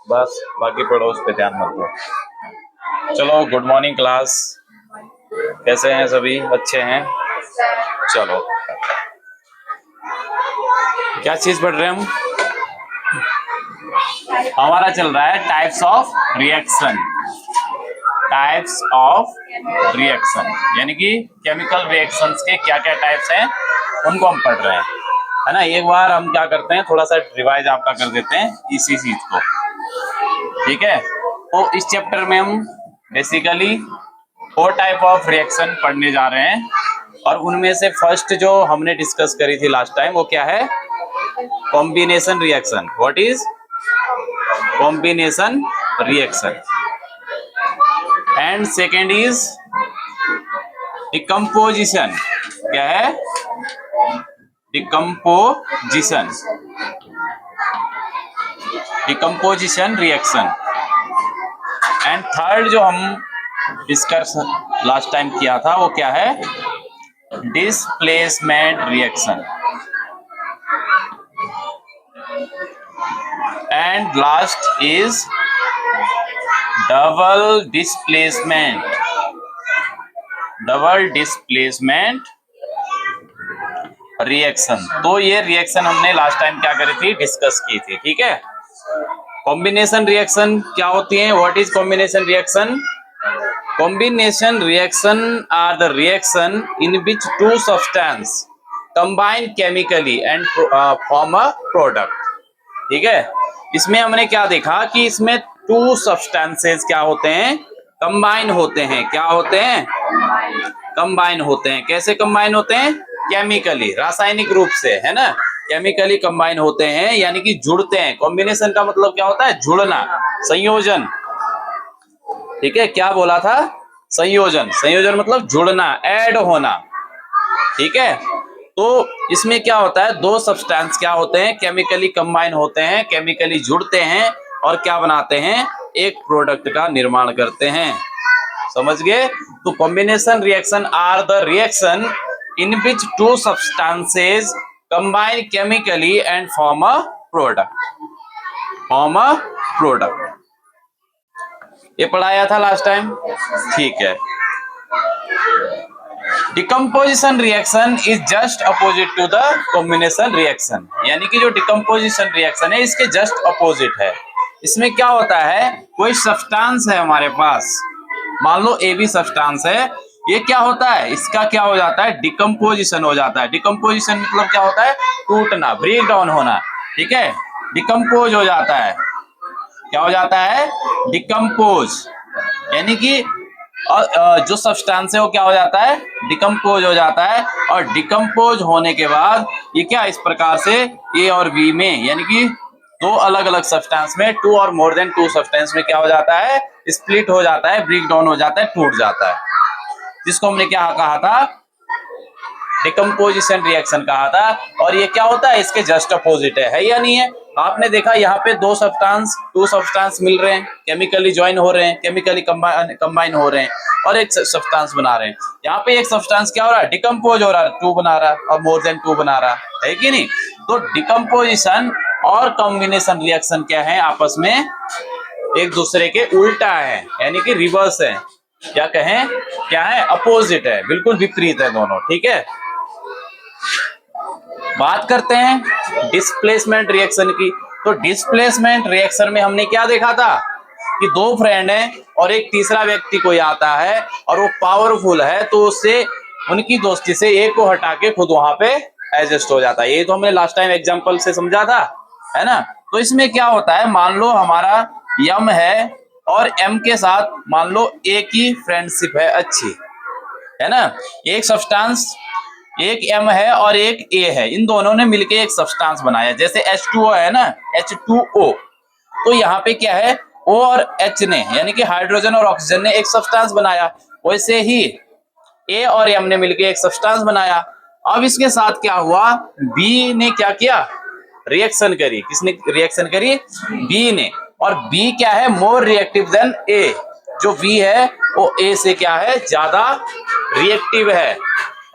बस बाकी पढ़ो, उस पे ध्यान मत दो। चलो, गुड मॉर्निंग क्लास। कैसे हैं सभी? अच्छे हैं? चलो, क्या चीज पढ़ रहे हैं हम? हमारा चल रहा है types of reaction. Types of reaction यानी कि केमिकल रिएक्शंस के क्या क्या टाइप्स हैं उनको हम पढ़ रहे हैं, है ना। एक बार हम क्या करते हैं, थोड़ा सा रिवाइज आपका कर देते हैं इसी चीज को, ठीक है। तो इस चैप्टर में हम बेसिकली 4 टाइप ऑफ रिएक्शन पढ़ने जा रहे हैं, और उनमें से फर्स्ट जो हमने डिस्कस करी थी लास्ट टाइम वो क्या है? Combination reaction. What is combination reaction? And second is decomposition. क्या है? Decomposition. Decomposition reaction. And third जो हम डिस्कस लास्ट टाइम किया था वो क्या है? Displacement reaction. And last is double displacement. Double displacement reaction. तो ये रिएक्शन हमने लास्ट टाइम क्या करी थी? डिस्कस की थी, ठीक है। कॉम्बिनेशन रिएक्शन क्या होती है? What is combination reaction? Combination reaction are the reaction in which two substance combine chemically and form a product. ठीक है। इसमें हमने क्या देखा कि इसमें टू सब्सटेंसेस क्या होते हैं? कंबाइन होते हैं। क्या होते हैं? कंबाइन होते हैं। कैसे कंबाइन होते हैं? केमिकली, रासायनिक रूप से, है ना। केमिकली कंबाइन होते हैं यानी कि जुड़ते हैं। कॉम्बिनेशन का मतलब क्या होता है? जुड़ना, संयोजन, ठीक है। क्या बोला था? संयोजन। संयोजन मतलब जुड़ना, ऐड होना, ठीक है। तो इसमें क्या होता है? दो सब्सटेंस क्या होते हैं? केमिकली कंबाइन होते हैं, केमिकली जुड़ते हैं, और क्या बनाते हैं? एक प्रोडक्ट का निर्माण करते हैं। समझ गए? तो combination reaction are the reaction in which two substances combine chemically and form a product. Form a product. ये पढ़ाया था लास्ट टाइम, ठीक है। Decomposition reaction is just opposite to the combination reaction, यानी कि जो डिकम्पोजिशन रिएक्शन है इसके जस्ट अपोजिट है। इसमें क्या होता है? कोई सब्सटेंस है हमारे पास, मान लो ए बी सब्सटेंस है, ये क्या होता है? इसका क्या हो जाता है? डिकम्पोजिशन हो जाता है। डिकम्पोजिशन मतलब क्या होता है? टूटना, ब्रेक डाउन होना, ठीक है। डिकम्पोज हो जाता है। क्या हो जाता है? डिकम्पोज, यानी कि जो सब्सटेंस है वो क्या हो जाता है? डिकम्पोज हो जाता है। और डिकम्पोज होने के बाद ये क्या इस प्रकार से ए और बी में, यानी कि दो अलग अलग सब्सटेंस में, to or more than two substance में क्या हो जाता है? स्प्लिट हो जाता है, ब्रेक डाउन हो जाता है, टूट जाता है, जिसको हमने क्या कहा था? डिकम्पोजिशन रिएक्शन कहा था। और ये क्या होता है? इसके जस्ट अपोजिट है या नहीं है? आपने देखा यहाँ पे दो सब्सटेंस मिल रहे हैं, केमिकली ज्वाइन हो रहे हैं, केमिकली कंबाइन हो रहे हैं, और एक सब्सटेंस बना रहे हैं। यहाँ पे एक सब्सटेंस क्या हो रहा है? डिकम्पोज हो रहा है, टू बना रहा है, और मोर देन टू बना रहा है कि नहीं? तो डिकम्पोजिशन और कॉम्बिनेशन रिएक्शन क्या है? आपस में एक दूसरे के उल्टा है, यानी कि रिवर्स है, क्या कहें? क्या है? अपोजिट है, बिल्कुल विपरीत है दोनों, ठीक है। बात करते हैं डिस्प्लेसमेंट रिएक्शन की। तो डिस्प्लेसमेंट रिएक्शन में हमने क्या देखा था? कि दो फ्रेंड हैं और एक तीसरा व्यक्ति कोई आता है और वो पावरफुल है, तो उससे, उनकी दोस्ती से एक को हटा के खुद वहां पे एडजस्ट हो जाता है। ये तो हमने लास्ट टाइम एग्जांपल से समझा था, है ना। तो इसमें क्या होता है? मान लो हमारा यम है और एम के साथ मान लो ए की फ्रेंडशिप है अच्छी, है ना। एक सब्सटेंस, एक एम है और एक ए है, इन दोनों ने मिलके एक सब्सटेंस बनाया, जैसे H2O है ना, H2O। तो यहाँ पे क्या है? O और H ने, यानी कि हाइड्रोजन और ऑक्सीजन ने एक सब्सटेंस बनाया। वैसे ही ए और एम ने मिलके एक सब्सटेंस बनाया। अब इसके साथ क्या हुआ? बी ने क्या किया? रिएक्शन करी। किसने रिएक्शन करी? बी ने। और बी क्या है? मोर रिएक्टिव देन ए। जो बी है वो ए से क्या है? ज्यादा रिएक्टिव है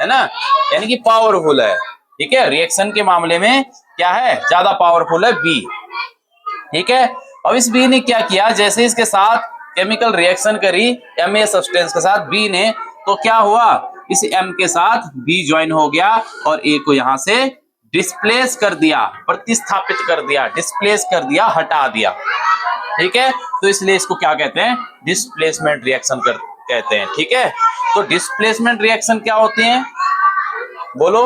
ना, यानी कि पावरफुल है, ठीक है। रिएक्शन के मामले में क्या है? ज्यादा पावरफुल है बी, ठीक है। अब इस बी ने क्या किया, जैसे इसके साथ केमिकल रिएक्शन करी एम ए सब्सटेंस के साथ बी ने, तो क्या हुआ, इस एम के साथ बी ज्वाइन हो गया और ए को यहां से डिस्प्लेस कर दिया, प्रतिस्थापित कर दिया, डिस्प्लेस कर दिया, हटा दिया। ठीक है, तो इसलिए इसको क्या कहते हैं, डिस्प्लेसमेंट रिएक्शन कहते हैं। ठीक है, तो डिस्प्लेसमेंट रिएक्शन क्या होते हैं, बोलो,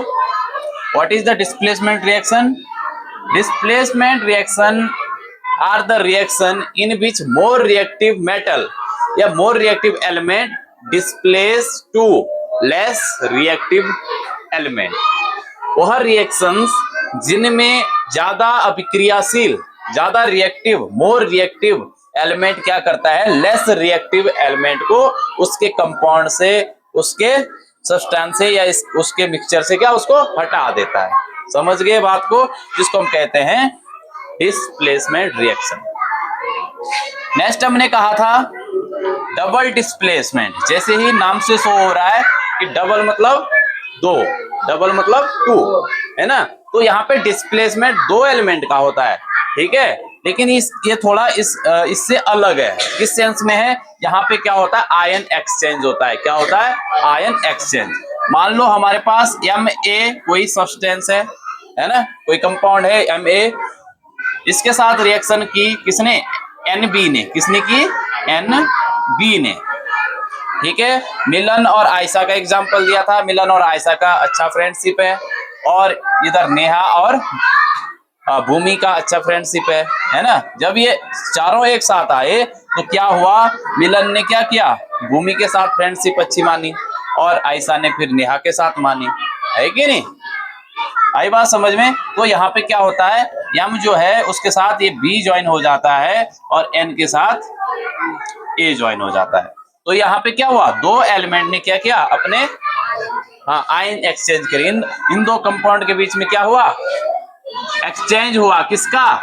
what is the displacement reaction? Displacement reaction are the reaction in which more reactive metal या more reactive element displace to less reactive element. वह रिएक्शंस जिनमें ज्यादा अभिक्रियाशील, ज्यादा रिएक्टिव, मोर रिएक्टिव एलिमेंट क्या करता है, लेस रिएक्टिव एलिमेंट को उसके कंपाउंड से, उसके सब्सटेंस से या उसके मिक्सचर से क्या, उसको हटा देता है। समझ गए बात को, जिसको हम कहते हैं डिस्प्लेसमेंट रिएक्शन। नेक्स्ट हमने कहा था डबल डिस्प्लेसमेंट। जैसे ही नाम से शो हो रहा है कि डबल मतलब दो, डबल मतलब टू, है ना, तो यहाँ पे डिस्प्लेसमेंट दो एलिमेंट का होता है। ठीक है, लेकिन ये थोड़ा इससे अलग है। किस सेंस में है, यहाँ पे क्या होता है, आयन एक्सचेंज होता है। क्या होता है, आयन एक्सचेंज। मान लो हमारे पास Ma कोई सब्सटेंस है ना, कोई कंपाउंड है Ma, इसके साथ रिएक्शन की किसने, Nb ने। किसने की, Nb ने। ठीक है, मिलन और आयशा का एग्जांपल दिया था, मिलन और आयशा का अच्छा फ्रेंडशिप है, और इधर नेहा और भूमि का अच्छा फ्रेंडशिप है ना। जब ये चारों एक साथ आए तो क्या हुआ, मिलन ने क्या किया, भूमि के साथ फ्रेंडशिप अच्छी मानी और आयशा ने फिर नेहा के साथ मानी, है कि नहीं, आई बात समझ में। तो यहाँ पे क्या होता है, यम जो है उसके साथ ये बी ज्वाइन हो जाता है और एन के साथ ए ज्वाइन हो जाता है। तो यहाँ पे क्या हुआ, दो एलिमेंट ने क्या किया, अपने आयन एक्सचेंज करी। इन दो कंपाउंड के बीच में क्या हुआ, एक्सचेंज हुआ, किसका,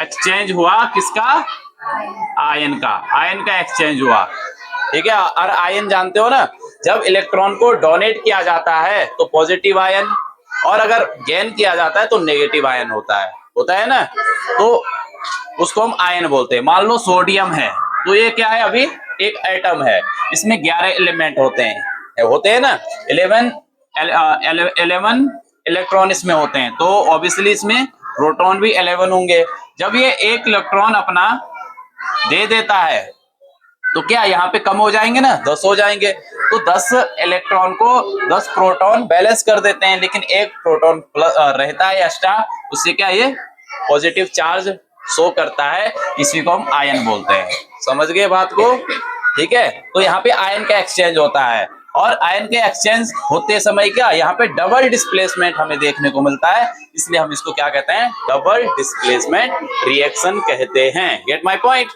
एक्सचेंज हुआ किसका, आयन का, आयन का एक्सचेंज हुआ। ठीक है, और आयन जानते हो ना, जब इलेक्ट्रॉन को डोनेट किया जाता है तो पॉजिटिव आयन, और अगर गेन किया जाता है तो नेगेटिव आयन होता है ना, तो उसको हम आयन बोलते हैं। मान लो सोडियम है, तो ये क्या है, अभी एक एटम है, इसमें 11 एलिमेंट होते हैं ना, 11 इलेक्ट्रॉन इसमें होते हैं, तो ऑब्वियसली इसमें प्रोटॉन भी 11 होंगे। जब ये एक इलेक्ट्रॉन अपना दे देता है तो क्या यहाँ पे कम हो जाएंगे ना, 10 हो जाएंगे। तो 10 इलेक्ट्रॉन को 10 प्रोटॉन बैलेंस कर देते हैं, लेकिन एक प्रोटॉन रहता है एक्स्ट्रा, उससे क्या ये पॉजिटिव चार्ज शो करता है, इसी को हम आयन बोलते हैं। समझ गए बात को, ठीक है। तो यहाँ पे आयन का एक्सचेंज होता है, और आयन के एक्सचेंज होते समय क्या, यहाँ पे डबल डिस्प्लेसमेंट हमें देखने को मिलता है, इसलिए हम इसको क्या कहते हैं, डबल डिस्प्लेसमेंट रिएक्शन कहते हैं। Gate my point,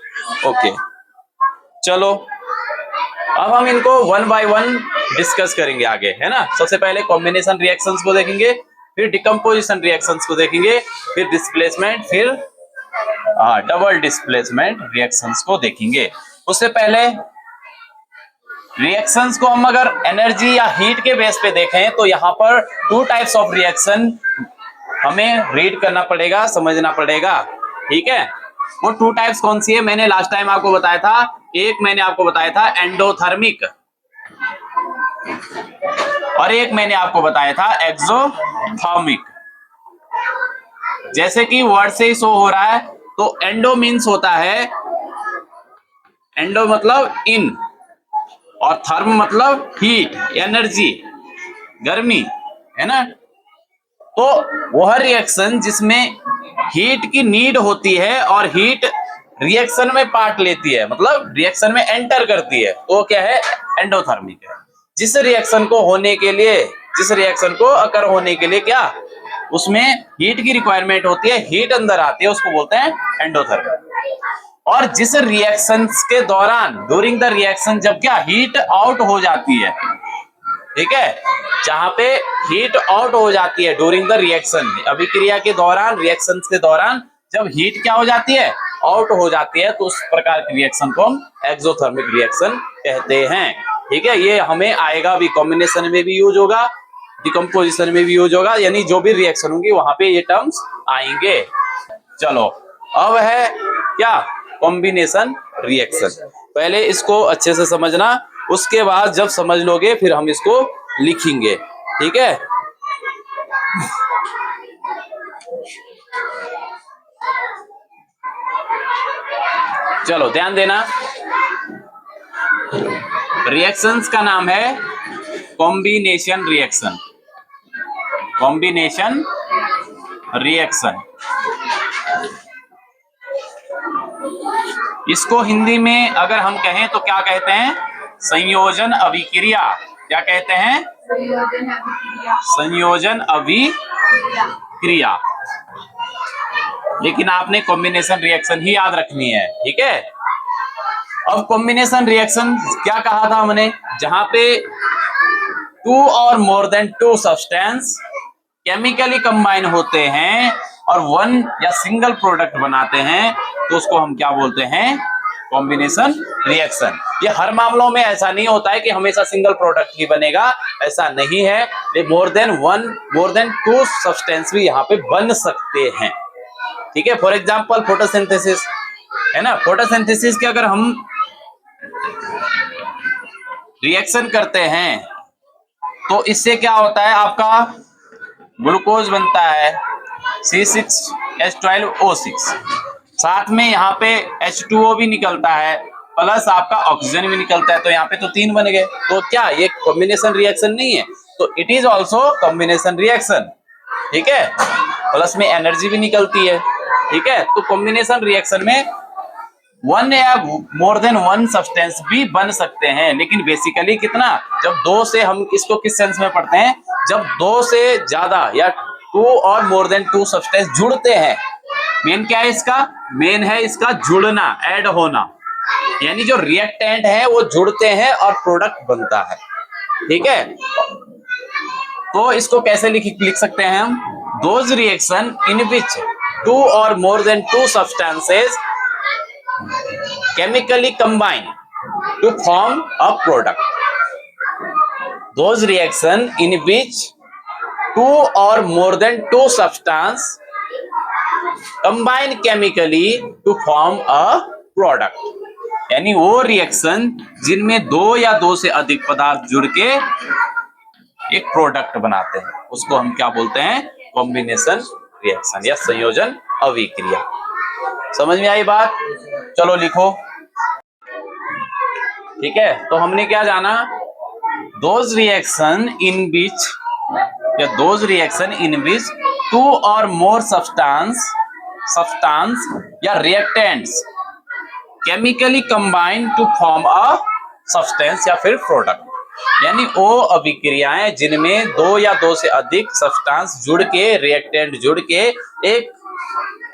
okay. चलो अब हम इनको वन बाय वन डिस्कस करेंगे आगे, है ना। सबसे पहले कॉम्बिनेशन रिएक्शंस को देखेंगे, फिर डिकम्पोजिशन रिएक्शंस को देखेंगे, फिर डिस्प्लेसमेंट, फिर डबल डिस्प्लेसमेंट रिएक्शंस को देखेंगे। उससे पहले रिएक्शंस को हम अगर एनर्जी या हीट के बेस पे देखें तो यहाँ पर 2 टाइप्स ऑफ रिएक्शन हमें रीड करना पड़ेगा, समझना पड़ेगा, ठीक है। वो 2 टाइप्स कौन सी है, मैंने लास्ट टाइम आपको बताया था, एक मैंने आपको बताया था एंडोथर्मिक, और एक मैंने आपको बताया था एक्सोथर्मिक। जैसे कि वर्ड से ही शो हो रहा है, तो एंडो मीन्स होता है, एंडो मतलब इन, और थर्म मतलब हीट, एनर्जी, गर्मी, है ना। तो वह रिएक्शन जिसमें हीट की नीड होती है और हीट रिएक्शन में पार्ट लेती है, मतलब रिएक्शन में एंटर करती है, तो क्या है, एंडोथर्मिक है। जिस रिएक्शन को होने के लिए, जिस रिएक्शन को अकर होने के लिए क्या, उसमें हीट की रिक्वायरमेंट होती है, हीट अंदर आती है, उसको बोलते हैं एंडोथर्मिक। और जिस रिएक्शन के दौरान, ड्यूरिंग द रिएक्शन, जब क्या हीट आउट हो जाती है, ठीक है, जहां पे हीट आउट हो जाती है ड्यूरिंग द रिएक्शन, अभिक्रिया के दौरान, रिएक्शन के दौरान जब हीट क्या हो जाती है, आउट हो जाती है, तो उस प्रकार की रिएक्शन को हम एक्सोथर्मिक रिएक्शन कहते हैं, ठीक है। ये हमें आएगा भी, कॉम्बिनेशन में भी यूज होगा, डिकम्पोजिशन में भी यूज होगा, यानी जो भी रिएक्शन होंगी वहां पे ये टर्म्स आएंगे। चलो अब है क्या, कॉम्बिनेशन रिएक्शन। पहले इसको अच्छे से समझना, उसके बाद जब समझ लोगे फिर हम इसको लिखेंगे, ठीक है। चलो ध्यान देना, रिएक्शंस का नाम है कॉम्बिनेशन रिएक्शन। कॉम्बिनेशन रिएक्शन, इसको हिंदी में अगर हम कहें तो क्या कहते हैं, संयोजन अभिक्रिया। क्या कहते हैं, संयोजन अभिक्रिया। लेकिन आपने कॉम्बिनेशन रिएक्शन ही याद रखनी है, ठीक है। अब कॉम्बिनेशन रिएक्शन क्या कहा था हमने, जहां पे two or more than two substance chemically combine होते हैं और वन या सिंगल प्रोडक्ट बनाते हैं, तो उसको हम क्या बोलते हैं, कॉम्बिनेशन रिएक्शन। ये हर मामलों में ऐसा नहीं होता है कि हमेशा सिंगल प्रोडक्ट ही बनेगा, ऐसा नहीं है। ये मोर देन टू सब्सटेंस भी यहाँ पे बन सकते हैं, ठीक है। फॉर एग्जाम्पल फोटोसिंथेसिस है ना, फोटोसिंथेसिस के अगर हम रिएक्शन करते हैं तो इससे क्या होता है, आपका ग्लूकोज बनता है C6H12O6, साथ में यहाँ पे H2O भी निकलता है, प्लस आपका ऑक्सीजन भी निकलता है, तो यहाँ पे तो 3 बन गए। तो क्या ये कॉम्बिनेशन रिएक्शन नहीं है, तो it is also combination reaction, ठीक है। प्लस में एनर्जी भी निकलती है, ठीक है। तो कॉम्बिनेशन रिएक्शन में वन या मोर देन वन सब्सटेंस भी बन सकते हैं, लेकिन बेसिकली कितना, जब दो से, हम इसको किस सेंस में पढ़ते हैं, जब दो से ज्यादा या to or more than two substance जुड़ते हैं। मेन क्या है इसका, मेन है इसका जुड़ना, ऐड होना, यानी जो रिएक्टेंट है वो जुड़ते हैं और प्रोडक्ट बनता है, ठीक है। तो इसको कैसे लिख सकते हैं हम, those reaction in which two or more than two substances chemically combine to form a product. Those reaction in which two or more than two substance combine chemically to form a product. यानी वो reaction जिनमें दो या दो से अधिक पदार्थ जुड़ के एक प्रोडक्ट बनाते हैं, उसको हम क्या बोलते हैं, कॉम्बिनेशन रिएक्शन या संयोजन अभिक्रिया। समझ में आई बात, चलो लिखो, ठीक है। तो हमने क्या जाना, those reaction in which two or more substance या reactants chemically combine to form a substance या फिर प्रोडक्ट, यानी वो अभिक्रियाएं जिनमें दो या दो से अधिक सब्सटेंस जुड़ के, रिएक्टेंट जुड़ के एक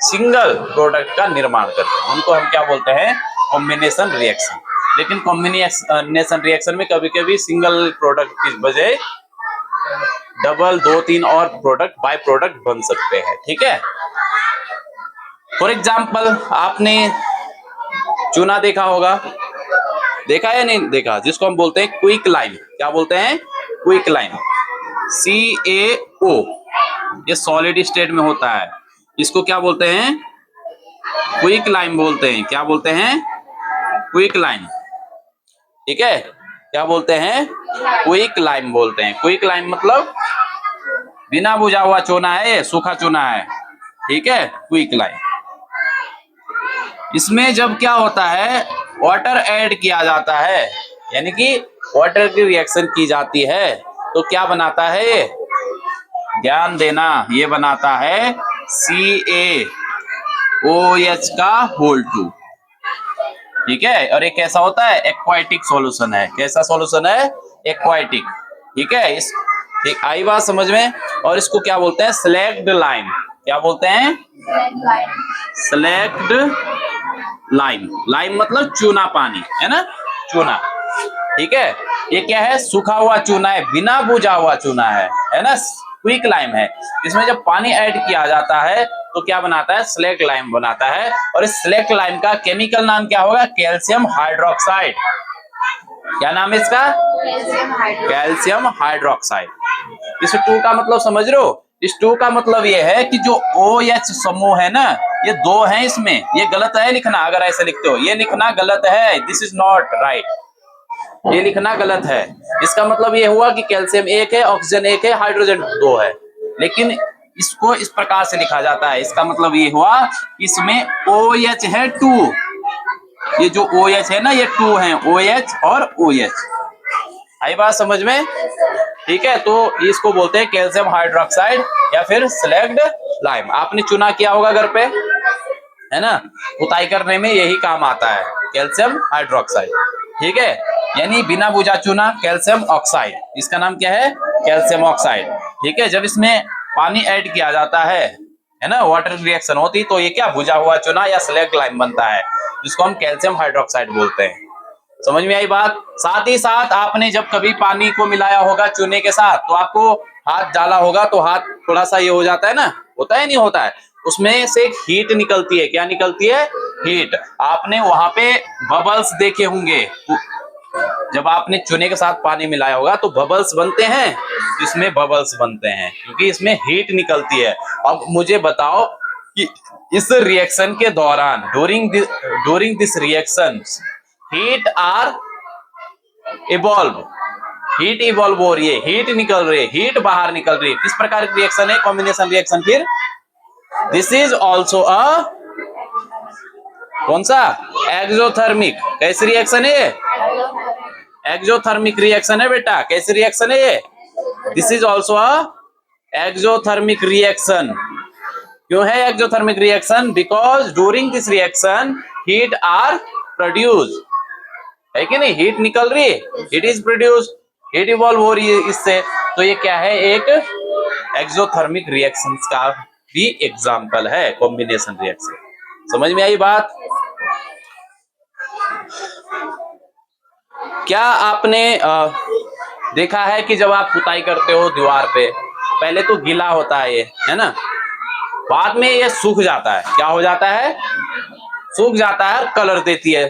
सिंगल प्रोडक्ट का निर्माण करते हैं, उनको हम क्या बोलते हैं, कॉम्बिनेशन रिएक्शन। लेकिन कॉम्बिनेशन रिएक्शन में कभी कभी सिंगल प्रोडक्ट की बजाय डबल, 2-3 और प्रोडक्ट, बाय प्रोडक्ट बन सकते हैं, ठीक है। फॉर एग्जाम्पल आपने चूना देखा होगा, देखा या नहीं देखा, जिसको हम बोलते हैं क्विक लाइम। क्या बोलते हैं, क्विक लाइम, CaO, ये सॉलिड स्टेट में होता है, इसको क्या बोलते हैं, क्विक लाइम बोलते हैं। क्या बोलते हैं, क्विक लाइम, ठीक है। क्या बोलते हैं, क्विक लाइम बोलते हैं। क्विक लाइम मतलब बिना बुझा हुआ चूना है, ये सूखा चूना है, ठीक है, क्विक लाइम। इसमें जब क्या होता है, वाटर ऐड किया जाता है, यानी कि वाटर की रिएक्शन की जाती है, तो क्या बनाता है ये, ध्यान देना, ये बनाता है CaOH का होल 2, ठीक है। और ये कैसा होता है, एक्वाटिक सॉल्यूशन है। कैसा सॉल्यूशन है, एक्वाटिक, ठीक है। इस ठीक आई बात समझ में। और इसको क्या बोलते हैं, स्लैग्ड लाइम। क्या बोलते हैं, स्लैग्ड लाइम। लाइम मतलब चूना पानी, है ना, चूना, ठीक है। ये क्या है, सूखा हुआ चूना है, बिना बुझा हुआ चूना है ना, क्विक लाइम है। इसमें जब पानी ऐड किया जाता है तो क्या बनाता है, स्लैग लाइम बनाता है। और इस स्लैग लाइम का केमिकल नाम क्या होगा, कैल्शियम हाइड्रोक्साइड। क्या नाम है इसका, कैल्शियम हाइड्रोक्साइड। इस 2 का मतलब समझ रहे हो, इस टू का मतलब ये है कि जो OH समूह है ना, ये दो हैं इसमें, ये गलत है लिखना। अगर ऐसे लिखते हो, ये लिखना गलत है, दिस इज नॉट राइट, ये लिखना गलत है। इसका मतलब ये हुआ कि कैल्शियम एक है, ऑक्सीजन एक है, हाइड्रोजन दो है, लेकिन इसको इस प्रकार से लिखा जाता है। इसका मतलब ये हुआ इसमें OH है 2, ये जो OH है ना ये 2 है, OH और OH। आई बात समझ में? ठीक है, तो इसको बोलते हैं कैल्शियम हाइड्रोक्साइड या फिर स्लैग्ड लाइम। आपने चुना किया होगा घर पे, है ना, पुताई करने में यही काम आता है, कैल्शियम हाइड्रोक्साइड। ठीक है, यानी बिना बुझा चुना कैल्शियम ऑक्साइड, इसका नाम क्या है? Calcium oxide. ठीक है, जब इसमें पानी ऐड किया जाता है ना, वाटर रिएक्शन होती, तो ये क्या बुझा हुआ चुना या स्लैग लाइम बनता है, जिसको हम कैल्शियम हाइड्रोक्साइड बोलते हैं। समझ में आई बात? साथ ही साथ आपने जब कभी पानी को मिलाया होगा चूने के साथ, तो आपको हाथ डाला होगा तो हाथ थोड़ा सा ये हो जाता है ना, होता है नहीं होता है, उसमें से एक हीट निकलती है। क्या निकलती है? हीट। आपने वहां पे बबल्स देखे होंगे, जब आपने चूने के साथ पानी मिलाया होगा तो बबल्स बनते हैं, इसमें बबल्स बनते हैं क्योंकि इसमें हीट निकलती है। अब मुझे बताओ कि इस रिएक्शन के दौरान, during this reaction, heat are evolve, heat evolve हो रही है, हीट निकल रही है, हीट बाहर निकल रही है। किस प्रकार की रिएक्शन है? Combination reaction. फिर दिस इज ऑल्सो अ कौन सा? एक्सोथर्मिक। कैसी रिएक्शन है ये? एक्सोथर्मिक रिएक्शन है बेटा। कैसी रिएक्शन है ये? This is also a exothermic reaction. क्यों है exothermic reaction? Because during this reaction heat are produce, है कि नहीं? हीट निकल रही है, heat is produce, heat evolve हो रही है इससे। तो ये क्या है? एक एक्सोथर्मिक रिएक्शंस का भी एग्जांपल है कॉम्बिनेशन रिएक्शन। समझ में आई बात? क्या आपने देखा है कि जब आप पुताई करते हो दीवार पे, पहले तो गीला होता है ये, है ना, बाद में ये सूख जाता है। क्या हो जाता है? सूख जाता है, कलर देती है।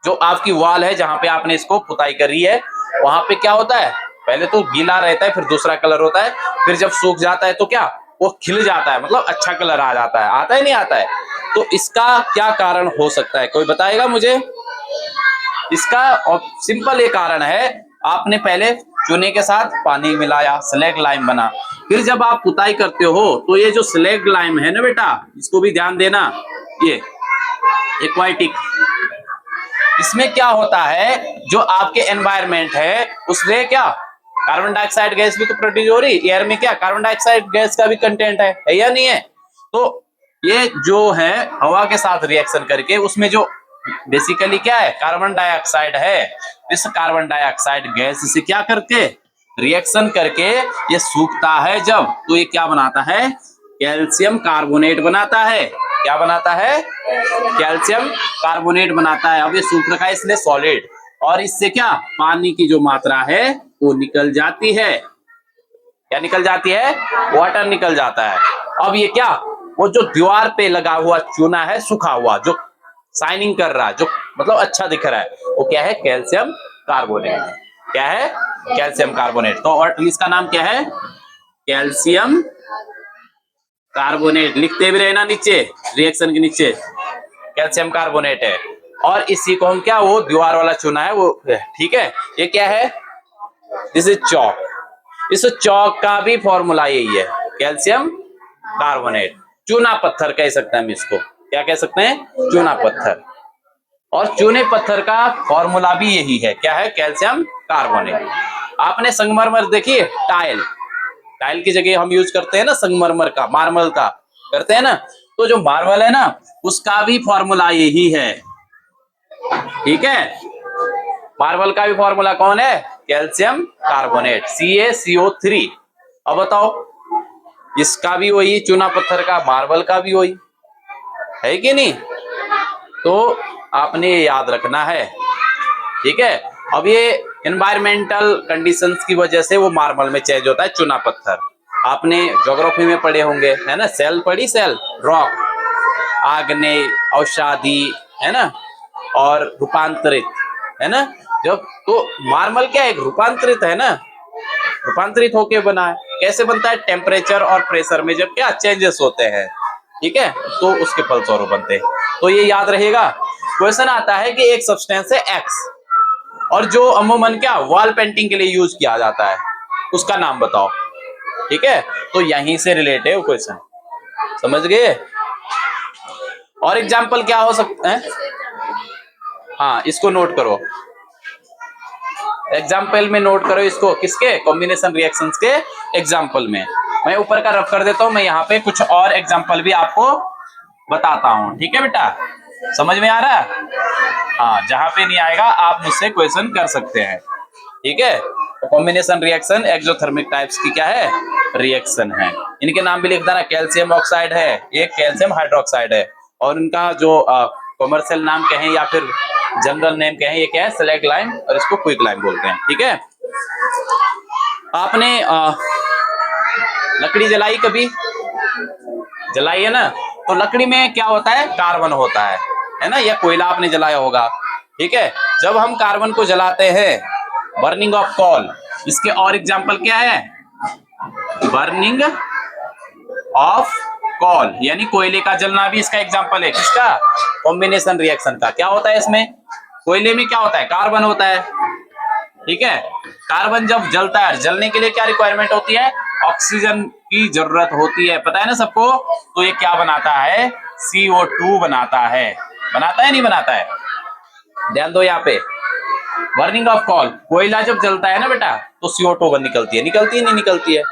जो आपकी वॉल है जहां पे आपने इसको पुताई करी है, वहां पे क्या होता है? पहले तो गीला रहता है, फिर दूसरा कलर होता है, फिर जब सूख जाता है तो क्या, वो खिल जाता है, मतलब अच्छा कलर आ जाता है। आता है नहीं आता है? तो इसका क्या कारण हो सकता है? कोई बताएगा मुझे? इसका सिंपल एक कारण है, आपने पहले चूने के साथ पानी मिलाया, स्लैग लाइम बना, फिर जब आप पुताई करते हो तो ये जो स्लैग लाइम है ना बेटा, इसको भी ध्यान देना, ये एक्वाटिक, इसमें क्या होता है, जो आपके एनवायरमेंट है उसमें क्या कार्बन डाइऑक्साइड गैस भी तो प्रोड्यूस हो रही, एयर में क्या कार्बन डाइऑक्साइड गैस का भी कंटेंट है या नहीं है? तो ये जो है हवा के साथ रिएक्शन करके उसमें जो बेसिकली क्या है, कार्बन डाइऑक्साइड है, इस कार्बन डाइऑक्साइड गैस से क्या करके रिएक्शन करके ये सूखता है जब, तो ये क्या बनाता है? कैल्शियम कार्बोनेट बनाता है। क्या बनाता है? कैल्शियम कार्बोनेट बनाता है। अब ये सूख रखा है इसलिए सॉलिड, और इससे क्या पानी की जो मात्रा है वो निकल जाती है। क्या निकल जाती है? वाटर निकल जाता है। अब ये क्या, वो जो दीवार पे लगा हुआ चूना है सूखा हुआ, जो शाइनिंग कर रहा है, जो मतलब अच्छा दिख रहा है, वो क्या है? Calcium carbonate. क्या है? Calcium carbonate. तो और इसका नाम क्या है? Calcium carbonate. लिखते भी रहना नीचे, रिएक्शन के नीचे कैल्शियम कार्बोनेट है। और इसी को हम क्या, वो दीवार वाला चूना है वो, ठीक है। ये क्या है? दिस इज चौक। इस चौक का भी फॉर्मूला यही है, कैल्शियम कार्बोनेट। चूना पत्थर कह सकते हैं हम इसको। क्या कह सकते हैं? चूना पत्थर। और चूने पत्थर का फॉर्मूला भी यही है, क्या है? Calcium carbonate. आपने संगमरमर देखिए, टाइल, टाइल की जगह हम यूज करते हैं ना संगमरमर का, मार्बल का करते हैं ना, तो जो मार्बल है ना उसका भी फॉर्मूला यही है। ठीक है, मार्बल का भी फॉर्मूला कौन है? Calcium carbonate, CaCO3। अब बताओ, इसका भी वही, चूना पत्थर का, मार्बल का भी वही है कि नहीं? तो आपने ये याद रखना है। ठीक है, अब ये एनवायरमेंटल कंडीशंस की वजह से वो मार्बल में चेंज होता है, चूना पत्थर। आपने ज्योग्राफी में पढ़े होंगे, है ना, सेल पढ़ी, सेल, रॉक, आग्नेय, अवसादी, है ना, और रूपांतरित, है ना। जब तो मार्बल क्या है? एक रूपांतरित है ना, रूपांतरित होके बना है। कैसे बनता है, टेम्परेचर और प्रेशर में जब क्या चेंजेस होते हैं, ठीक है, तो उसके फलस्वरूप बनते हैं। तो ये याद रहेगा। क्वेश्चन आता है कि एक सब्सटेंस है एक्स और जो अमूमन क्या वॉल पेंटिंग के लिए यूज किया जाता है, उसका नाम बताओ, ठीक है। तो यहीं से रिलेटेड क्वेश्चन, समझ गए। और एग्जाम्पल क्या हो सकते हैं, हाँ इसको नोट करो, एग्जाम्पल में नोट करो इसको, किसके, कॉम्बिनेशन रिएक्शंस के एग्जाम्पल में। मैं ऊपर का रफ कर देता हूं, मैं यहाँ पे कुछ और एग्जाम्पल भी आपको बताता हूं, ठीक है बेटा, समझ में आ रहा है। हाँ जहां पे नहीं आएगा आप मुझसे क्वेश्चन कर सकते हैं, ठीक है। तो कॉम्बिनेशन रिएक्शन एक्सोथर्मिक टाइप्स की क्या है, रिएक्शन है। इनके नाम भी लिख देना, कैल्शियम ऑक्साइड है, एक कैल्शियम हाइड्रोक्साइड है, और उनका जो कॉमर्शियल नाम कहें या फिर जनरल नेम कहें, ये क्या है, स्लैग लाइम, और इसको क्विक लाइम बोलते हैं, ठीक है। आपने लकड़ी जलाई कभी, जलाई है ना, तो लकड़ी में क्या होता है, कार्बन होता है ना, या कोयला आपने जलाया होगा, ठीक है। जब हम कार्बन को जलाते हैं, बर्निंग ऑफ कॉल, इसके और एग्जांपल क्या है, बर्निंग ऑफ कॉल यानी कोयले का जलना भी इसका एग्जांपल है, किसका, कॉम्बिनेशन रिएक्शन का। क्या होता है इसमें, कोयले में क्या होता है, कार्बन होता है, ठीक है। कार्बन जब जलता है, जलने के लिए क्या रिक्वायरमेंट होती है, ऑक्सीजन की जरूरत होती है, पता है ना सबको। तो ये क्या बनाता है, CO2 बनाता है, बनाता है नहीं बनाता है, ध्यान दो यहाँ पे। बर्निंग ऑफ कॉल, कोयला जब जलता है ना बेटा, तो CO2 निकलती है, निकलती है नहीं निकलती है,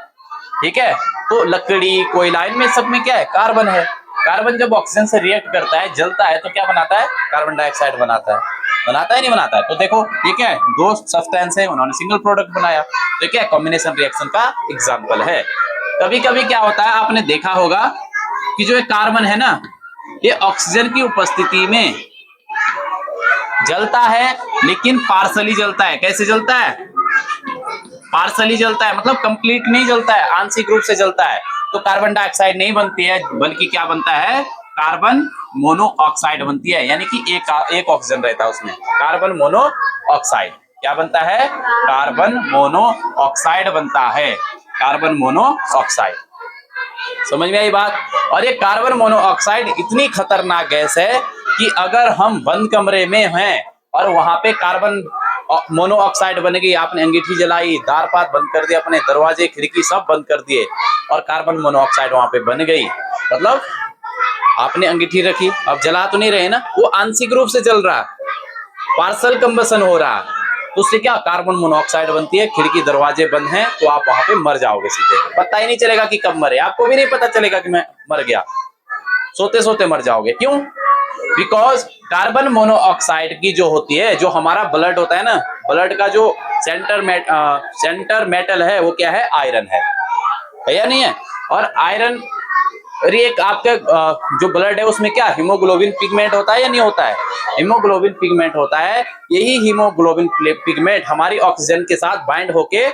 ठीक है। तो लकड़ी, कोयला, इनमें सब में क्या है, कार्बन है। कार्बन जब ऑक्सीजन से रिएक्ट करता है, जलता है, तो क्या बनाता है, कार्बन डाइऑक्साइड बनाता है, बनाता है नहीं बनाता है। तो देखो ये क्या है, दो सब्सटेंस है, उन्होंने सिंगल प्रोडक्ट बनाया, तो क्या है, कॉम्बिनेशन रिएक्शन का एग्जांपल है। कभी कभी क्या होता है, आपने देखा होगा कि जो कार्बन है ना, ये ऑक्सीजन की उपस्थिति में जलता है, लेकिन पार्सली जलता है। कैसे जलता है, पार्सली जलता है, मतलब कंप्लीट नहीं जलता है, आंशिक रूप से जलता है। तो कार्बन डाइऑक्साइड नहीं बनती है, बल्कि क्या बनता है, कार्बन मोनोऑक्साइड बनती है, यानी कि एक ऑक्सीजन रहता है उसमें, कार्बन मोनोऑक्साइड। क्या बनता है, कार्बन मोनोऑक्साइड बनता है, कार्बन मोनोऑक्साइड। समझ में आई बात। और ये कार्बन मोनोऑक्साइड इतनी खतरनाक गैस है कि अगर हम बंद कमरे में हैं और वहां पे कार्बन मोनोऑक्साइड बन गई, आपने अंगीठी जलाई, दार पात बंद कर दिया, अपने दरवाजे खिड़की सब बंद कर दिए, और कार्बन मोनोऑक्साइड वहां पे बन गई, मतलब आपने अंगीठी रखी, अब जला तो नहीं रहे ना, वो आंशिक रूप से जल रहा, पार्सल कंबसन हो रहा, तो उससे क्या, कार्बन मोनोऑक्साइड बनती है, खिड़की दरवाजे बंद हैं, तो आप वहां पे मर जाओगे सीधे, पता ही नहीं चलेगा कि कब मरे, आपको भी नहीं पता चलेगा कि मैं मर गया, सोते सोते मर जाओगे। क्यों, बिकॉज कार्बन मोनोऑक्साइड की जो होती है, जो हमारा ब्लड होता है ना, ब्लड का जो सेंटर मेटल है, वो क्या है, आयरन है या नहीं है। और आयरन, एक आपका जो ब्लड है उसमें क्या हीमोग्लोबिन पिगमेंट होता है या नहीं होता है, हीमोग्लोबिन पिगमेंट होता है। यही हीमोग्लोबिन पिगमेंट हमारी ऑक्सीजन के साथ बाइंड होके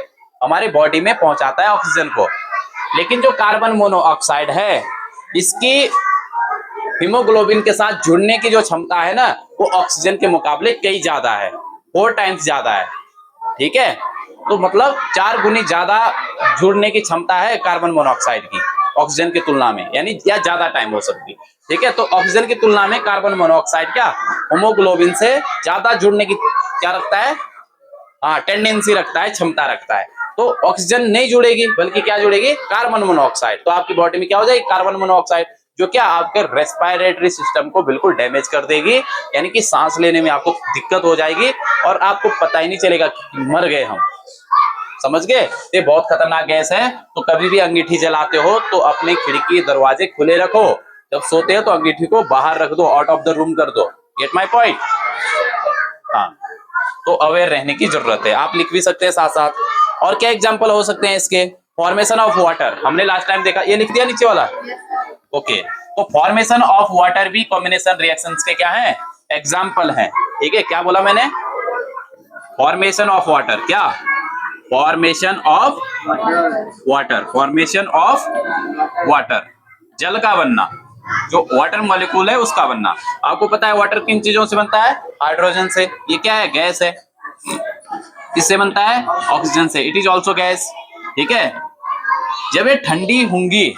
हमारे बॉडी में पहुंचाता है ऑक्सीजन को। लेकिन जो कार्बन मोनोऑक्साइड है, इसकी हीमोग्लोबिन के साथ जुड़ने की जो क्षमता है ना, वो ऑक्सीजन के मुकाबले कई ज्यादा है, 4 टाइम्स ज्यादा है, ठीक है। तो मतलब 4 गुनी ज्यादा जुड़ने की क्षमता है कार्बन मोनोऑक्साइड की ऑक्सीजन की तुलना में, यानी या ज्यादा टाइम हो सकती, ठीक है। तो ऑक्सीजन की तुलना में कार्बन मोनोऑक्साइड क्या हीमोग्लोबिन से ज्यादा जुड़ने की क्या रखता है, हाँ टेंडेंसी रखता है, क्षमता रखता है। तो ऑक्सीजन नहीं जुड़ेगी, बल्कि क्या जुड़ेगी, कार्बन मोनोऑक्साइड। तो आपकी बॉडी में क्या हो जाएगी, कार्बन मोनोऑक्साइड, जो क्या आपके रेस्पिरेटरी सिस्टम को बिल्कुल डैमेज कर देगी, यानी कि सांस लेने में आपको दिक्कत हो जाएगी और आपको पता ही नहीं चलेगा कि मर गए हम, समझ गए। ये बहुत खतरनाक गैस है। तो कभी भी अंगीठी जलाते हो तो अपने खिड़की दरवाजे खुले रखो, जब सोते हो तो अंगीठी को बाहर रख दो, आउट ऑफ द रूम कर दो, गेट माय पॉइंट। हाँ, तो अवेयर रहने की जरूरत है, आप लिख भी सकते हैं साथ साथ। और क्या एग्जांपल हो सकते हैं इसके, फॉर्मेशन ऑफ वाटर, हमने लास्ट टाइम देखा, ये लिख दिया नीचे वाला, ओके। तो फॉर्मेशन ऑफ वाटर भी कॉम्बिनेशन रिएक्शंस के क्या है, एग्जांपल है, ठीक है। क्या बोला मैंने, फॉर्मेशन ऑफ वाटर, क्या, formation of water, formation of water, जल का बनना, जो वाटर मॉलिक्यूल है उसका बनना। आपको पता है वाटर किन चीजों से बनता है, हाइड्रोजन से, ये क्या है, गैस है। किससे बनता है, ऑक्सीजन से, इट इज ऑल्सो गैस, ठीक है। जब ये ठंडी होंगी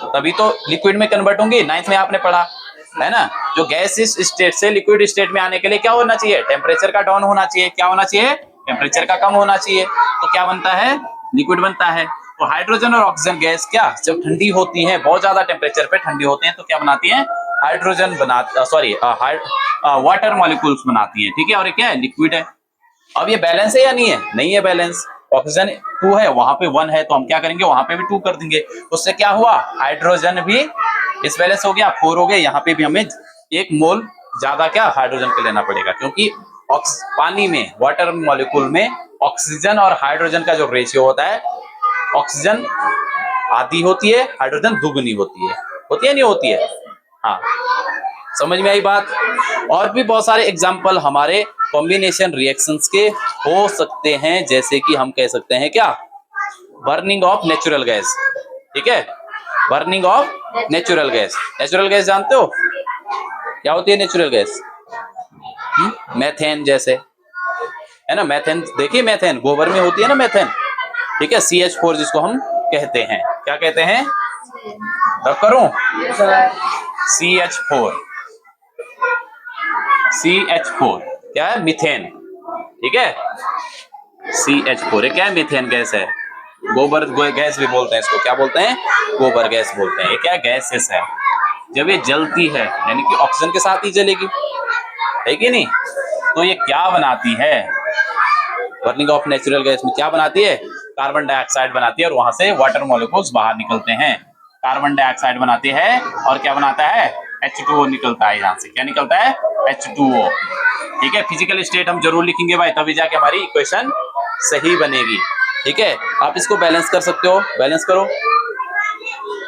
तभी तो लिक्विड में कन्वर्ट होंगी, 9th में आपने पढ़ा है ना। जो गैस इस स्टेट से लिक्विड स्टेट में आने के लिए क्या होना चाहिए, टेम्परेचर का डाउन होना चाहिए। क्या होना चाहिए, टेम्परेचर का कम होना चाहिए। तो क्या बनता है, लिक्विड बनता है। तो हाइड्रोजन और ऑक्सीजन गैस क्या जब ठंडी होती है, बहुत ज्यादा टेम्परेचर पे ठंडी होती है, तो क्या बनाती है, हाइड्रोजन बनाती, सॉरी वाटर मॉलिक्यूल्स बनाती है, ठीक है। और ये क्या है, लिक्विड है। अब ये बैलेंस है या नहीं है, नहीं है बैलेंस। ऑक्सीजन 2 है, वहां पे 1 है, तो हम क्या करेंगे, वहां पे भी 2 कर देंगे। उससे क्या हुआ, हाइड्रोजन भी इस बैलेंस हो गया, 4 हो गए। यहाँ पे भी हमें 1 मोल ज्यादा क्या हाइड्रोजन के लेना पड़ेगा, क्योंकि पानी में, वाटर मॉलिक्यूल में ऑक्सीजन और हाइड्रोजन का जो रेशियो होता है, ऑक्सीजन आधी होती है, हाइड्रोजन दुगनी होती है नहीं होती है। हाँ, समझ में आई बात। और भी बहुत सारे एग्जाम्पल हमारे कॉम्बिनेशन रिएक्शंस के हो सकते हैं, जैसे कि हम कह सकते हैं क्या, बर्निंग ऑफ नेचुरल गैस, ठीक है, burning of natural gas. Natural gas जानते हो क्या होती है नेचुरल गैस, मेथेन जैसे, है ना। मेथेन देखिए, मेथेन गोबर में होती है ना मेथेन, ठीक है। CH4 जिसको हम कहते हैं, क्या कहते हैं, तब करूं, CH4 क्या है, मीथेन, ठीक है। CH4 क्या है, मीथेन गैस है। गोबर गैस भी बोलते हैं इसको, क्या बोलते हैं, गोबर गैस बोलते हैं। ये क्या गैसेस है, जब ये जलती है यानी कि ऑक्सीजन के साथ ही जलेगी, है कि नहीं। तो ये क्या बनाती है, बर्निंग ऑफ नेचुरल गैस में क्या बनाती है, कार्बन डाइऑक्साइड बनाती है, और वहां से वाटर मॉलिक्यूल्स बाहर निकलते हैं। कार्बन डाइऑक्साइड बनाती है और क्या बनाता है, H2O निकलता है। यहाँ से क्या निकलता है, H2O, ठीक है। फिजिकल स्टेट हम जरूर लिखेंगे भाई, तभी जाके हमारी इक्वेशन सही बनेगी, ठीक है। आप इसको बैलेंस कर सकते हो, बैलेंस करो।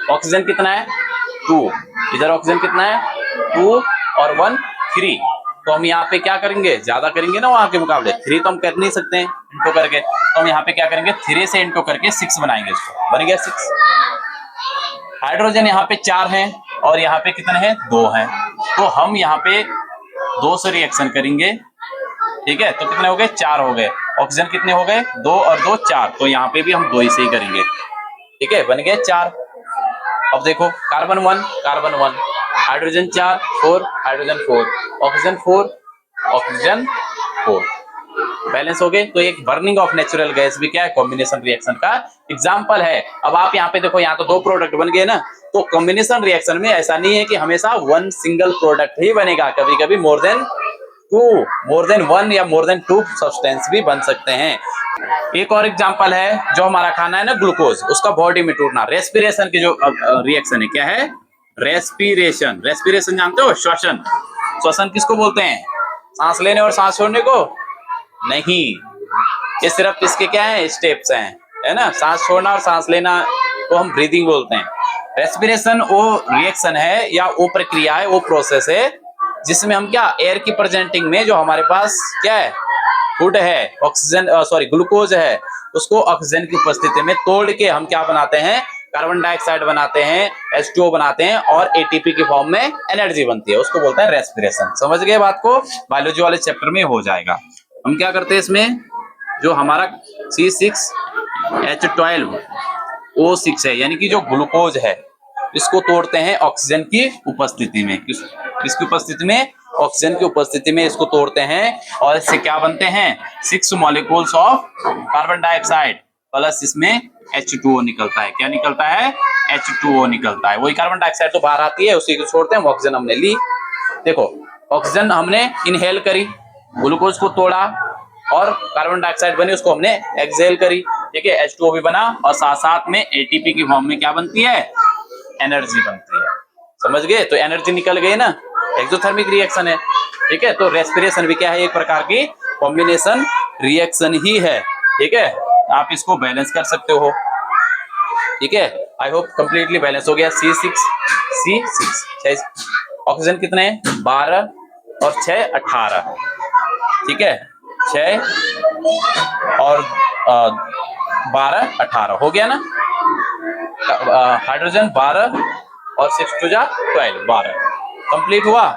ऑक्सीजन कितना है, 2, इधर ऑक्सीजन कितना है, 2 और 1 3। तो हम यहाँ पे क्या करेंगे, ज्यादा करेंगे ना वहां के मुकाबले, 3 तो हम कर नहीं सकते हैं इंटू करके, तो हम यहाँ पे क्या करेंगे, 3 से इंटू करके 6 बनाएंगे इसको, बन गया 6। हाइड्रोजन यहाँ पे 4 हैं और यहाँ पे कितने हैं, 2 हैं। तो हम यहाँ पे 2 से रिएक्शन करेंगे, ठीक है। तो कितने हो गए, 4 हो गए। ऑक्सीजन कितने हो गए, 2 और 2 4, तो यहाँ पे भी हम 2 ही से ही करेंगे, ठीक है, बन गए 4। अब देखो, carbon 1, hydrogen 4, 4, hydrogen 4, oxygen 4, oxygen 4, balance हो गए। तो एक बर्निंग ऑफ नेचुरल गैस भी क्या है, कॉम्बिनेशन रिएक्शन का एग्जांपल है। अब आप यहाँ पे देखो, यहाँ तो 2 प्रोडक्ट बन गए ना। तो कॉम्बिनेशन रिएक्शन में ऐसा नहीं है कि हमेशा 1 सिंगल प्रोडक्ट ही बनेगा, कभी कभी मोर देन 1 या मोर देन 2 सब्सटेंस भी बन सकते हैं। एक और एग्जांपल है, जो हमारा खाना है ना ग्लूकोज, उसका बॉडी में टूटना, रेस्पिरेशन की जो रिएक्शन है, क्या है, रेस्पिरेशन। रेस्पिरेशन जानते हो, श्वसन। श्वसन किसको बोलते हैं, सांस लेने और सांस छोड़ने को नहीं, ये सिर्फ इसके क्या है, स्टेप्स हैं, है ना। सांस छोड़ना और सांस लेना को हम ब्रीदिंग बोलते हैं। रेस्पिरेशन वो रिएक्शन है या वो प्रक्रिया है, वो प्रोसेस है जिसमें हम क्या, एयर की प्रेजेंटिंग में जो हमारे पास क्या है, फूड है, ऑक्सीजन सॉरी ग्लूकोज है, उसको ऑक्सीजन की उपस्थिति में तोड़ के हम क्या बनाते हैं, कार्बन डाइऑक्साइड बनाते हैं, H2O बनाते हैं, और ATP की फॉर्म में एनर्जी बनती है, उसको बोलते हैं रेस्पिरेशन। समझ गए बात को, बायोलॉजी वाले चैप्टर में हो जाएगा। हम क्या करते हैं इसमें, जो हमारा C6H12O6 है, यानी कि जो ग्लूकोज है, इसको तोड़ते हैं ऑक्सीजन की उपस्थिति में। किसकी उपस्थिति में, ऑक्सीजन की उपस्थिति में इसको तोड़ते हैं, और इससे क्या बनते हैं, 6 molecules of carbon dioxide plus इसमें H2O निकलता है। क्या निकलता है, H2O निकलता है। वही कार्बन डाइऑक्साइड तो बाहर आती है, उसी को छोड़ते हैं, ऑक्सीजन हमने ली। देखो, ऑक्सीजन हमने इनहेल करी, ग्लूकोज को तोड़ा और कार्बन डाइऑक्साइड बनी, उसको हमने एक्सहेल करी, ठीक है, H2O भी बना, और साथ साथ में ATP की फॉर्म में क्या बनती है, एनर्जी बनती है। समझ गए, तो एनर्जी निकल गई ना, एक्सोथर्मिक रिएक्शन है, ठीक है। तो रेस्पिरेशन भी क्या है, एक प्रकार की कॉम्बिनेशन रिएक्शन ही है, ठीक है। आप इसको बैलेंस कर सकते हो, ठीक है। आई होप कंप्लीटली बैलेंस हो गया। C6 ऑक्सीजन कितने हैं, 12 और 6 18, ठीक है, 6 और 12 18 हो गया ना। हाइड्रोजन 12 और 6 2 जा 12, 12 कंप्लीट हुआ।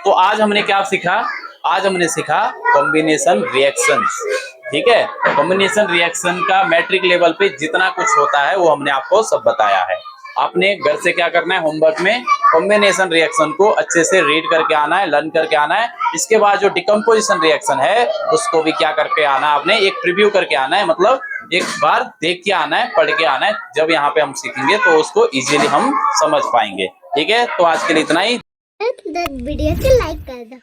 तो आज हमने क्या सीखा, आज हमने सीखा कॉम्बिनेशन रिएक्शंस, ठीक है। कॉम्बिनेशन रिएक्शन का मैट्रिक लेवल पे जितना कुछ होता है वो हमने आपको सब बताया है। आपने घर से क्या करना है, होमवर्क में कॉम्बिनेशन रिएक्शन को अच्छे से रीड करके आना है, लर्न करके आना है। इसके बाद जो डिकम्पोजिशन रिएक्शन है उसको भी क्या करके आना है, आपने एक प्रीव्यू करके आना है, मतलब एक बार देख के आना है, पढ़ के आना है। जब यहाँ पे हम सीखेंगे तो उसको इजीली हम समझ पाएंगे। ठीक है, तो आज के लिए इतना ही। वीडियो को लाइक कर दो।